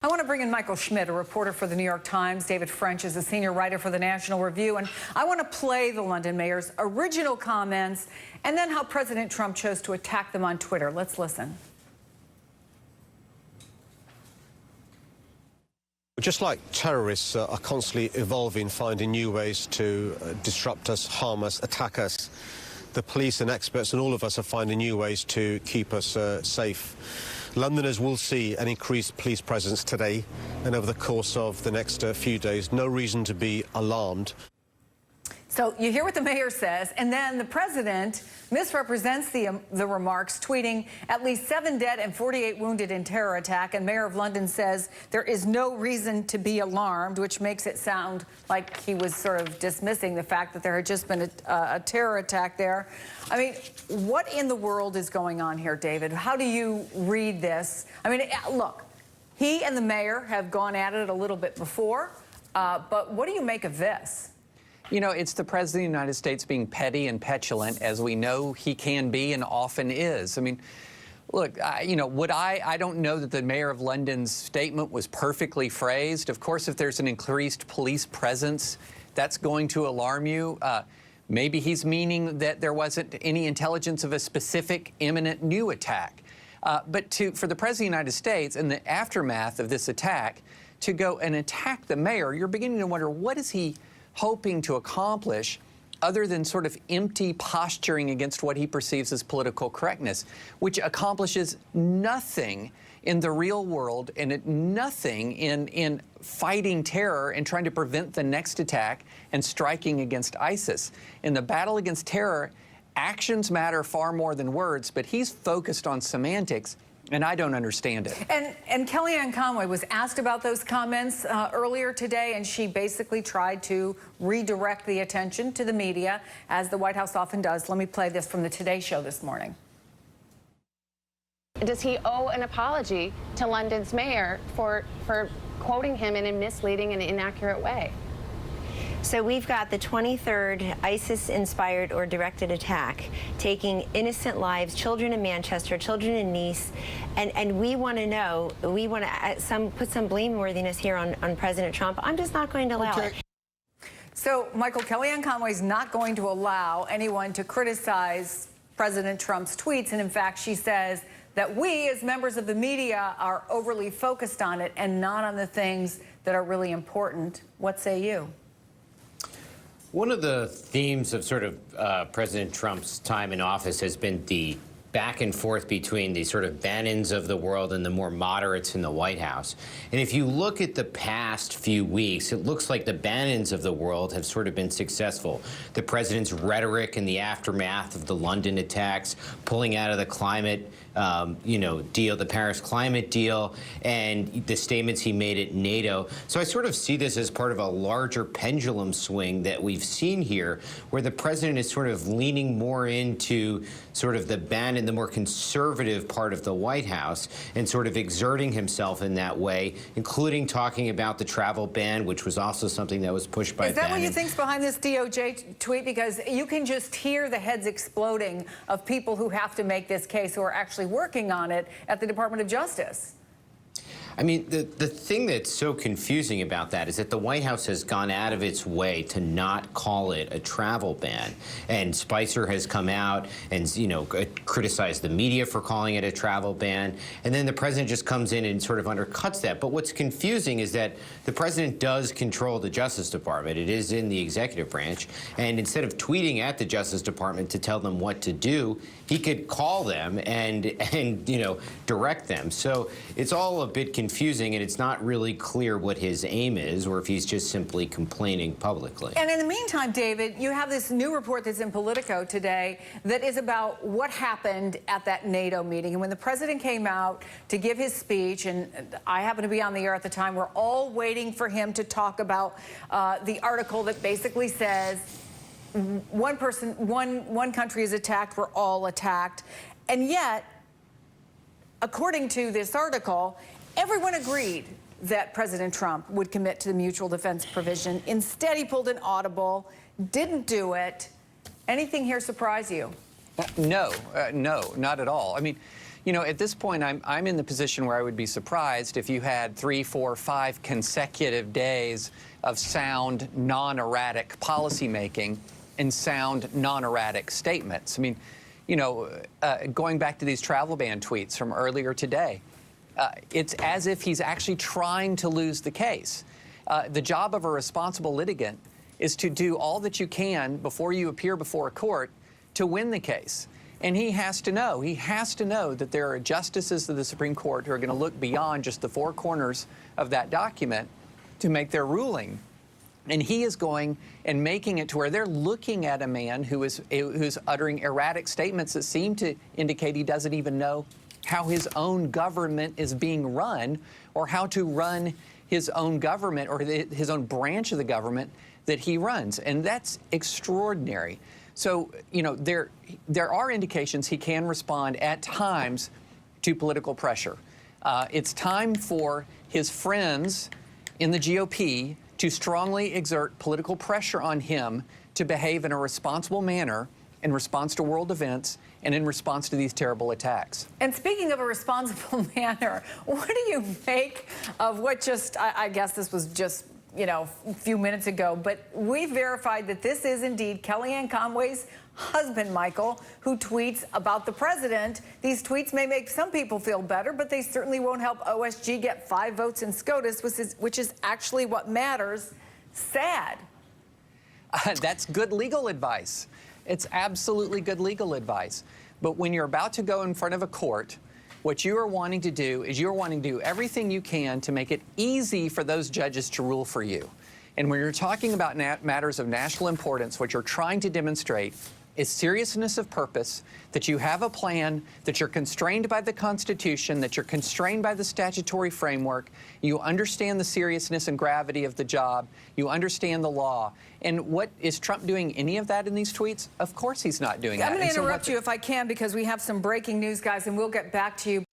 I want to bring in Michael Schmidt, a reporter for the New York Times. David French is a senior writer for the National Review. And I want to play the London mayor's original comments and then how President Trump chose to attack them on Twitter. Let's listen. Just like terrorists are constantly evolving, finding new ways to disrupt us, harm us, attack us, the police and experts and all of us are finding new ways to keep us safe. Londoners will see an increased police presence today and over the course of the next few days. No reason to be alarmed. So you hear what the mayor says, and then the president misrepresents the remarks, tweeting at least 7 dead and 48 wounded in terror attack. And Mayor of London says there is no reason to be alarmed, which makes it sound like he was sort of dismissing the fact that there had just been a terror attack there. I mean, what in the world is going on here, David? How do you read this? I mean, look, he and the mayor have gone at it a little bit before, but what do you make of this? You know, it's the President of the United States being petty and petulant, as we know he can be and often is. I mean, look, I don't know that the Mayor of London's statement was perfectly phrased. Of course, if there's an increased police presence, that's going to alarm you. Maybe he's meaning that there wasn't any intelligence of a specific imminent new attack. But for the President of the United States, in the aftermath of this attack, to go and attack the mayor, you're beginning to wonder, what is he hoping to accomplish other than sort of empty posturing against what he perceives as political correctness, which accomplishes nothing in the real world and nothing in fighting terror and trying to prevent the next attack and striking against ISIS. In the battle against terror, actions matter far more than words, but he's focused on semantics, and I don't understand it. And Kellyanne Conway was asked about those comments earlier today, and she basically tried to redirect the attention to the media, as the White House often does. Let me play this from the Today Show this morning. Does he owe an apology to London's mayor for quoting him in a misleading and inaccurate way? So we've got the 23rd ISIS-inspired or directed attack, taking innocent lives, children in Manchester, children in Nice, and we want to know, we want to put some blameworthiness here on President Trump. I'm just not going to allow it. So, Michael, Kellyanne Conway's not going to allow anyone to criticize President Trump's tweets, and in fact, she says that we, as members of the media, are overly focused on it and not on the things that are really important. What say you? One of the themes of sort of President Trump's time in office has been the back and forth between the sort of Bannons of the world and the more moderates in the White House. And if you look at the past few weeks, it looks like the Bannons of the world have sort of been successful. The president's rhetoric in the aftermath of the London attacks, pulling out of the climate deal, the Paris climate deal, and the statements he made at NATO. So I sort of see this as part of a larger pendulum swing that we've seen here, where the president is sort of leaning more into sort of the Bannon, the more conservative part of the White House, and sort of exerting himself in that way, including talking about the travel ban, which was also something that was pushed by Bannon. Is that what you think's behind this DOJ tweet? Because you can just hear the heads exploding of people who have to make this case, who are actually working on it at the Department of Justice. I mean, the thing that's so confusing about that is that the White House has gone out of its way to not call it a travel ban. And Spicer has come out and, criticized the media for calling it a travel ban. And then the president just comes in and sort of undercuts that. But what's confusing is that the president does control the Justice Department. It is in the executive branch. And instead of tweeting at the Justice Department to tell them what to do, he could call them and direct them. So it's all a bit confusing, and it's not really clear what his aim is, or if he's just simply complaining publicly. And in the meantime, David, you have this new report that's in Politico today that is about what happened at that NATO meeting. And when the president came out to give his speech, and I happened to be on the air at the time, we're all waiting for him to talk about the article that basically says one country is attacked, we're all attacked. And yet, according to this article, everyone agreed that President Trump would commit to the mutual defense provision. Instead, he pulled an audible, didn't do it. Anything here surprise you? No, not at all. I mean, You know, at this point, I'm in the position where I would be surprised if you had 3, 4, 5 consecutive days of sound, non-erratic policymaking and sound, non-erratic statements. I mean, you know, going back to these travel ban tweets from earlier today, it's as if he's actually trying to lose the case. The job of a responsible litigant is to do all that you can before you appear before a court to win the case. And he has to know that there are justices of the Supreme Court who are going to look beyond just the 4 corners of that document to make their ruling. And he is going and making it to where they're looking at a man who's uttering erratic statements that seem to indicate he doesn't even know how his own government is being run or how to run his own government or his own branch of the government that he runs. And that's extraordinary. So, you know, there are indications he can respond at times to political pressure. It's time for his friends in the GOP to strongly exert political pressure on him to behave in a responsible manner in response to world events and in response to these terrible attacks. And speaking of a responsible manner, what do you make of what just, I guess this was just, you know, a few minutes ago, but we verified that this is indeed Kellyanne Conway's husband, Michael, who tweets about the president. These tweets may make some people feel better, but they certainly won't help OSG get 5 votes in SCOTUS, which is actually what matters. Sad. That's good legal advice. It's absolutely good legal advice. But when you're about to go in front of a court, what you are wanting to do is you're wanting to do everything you can to make it easy for those judges to rule for you. And when you're talking about matters of national importance, what you're trying to demonstrate is seriousness of purpose, that you have a plan, that you're constrained by the Constitution, that you're constrained by the statutory framework, you understand the seriousness and gravity of the job, you understand the law. And what is Trump doing any of that in these tweets? Of course he's not doing that. I'm going to interrupt you if I can because we have some breaking news, guys, and we'll get back to you.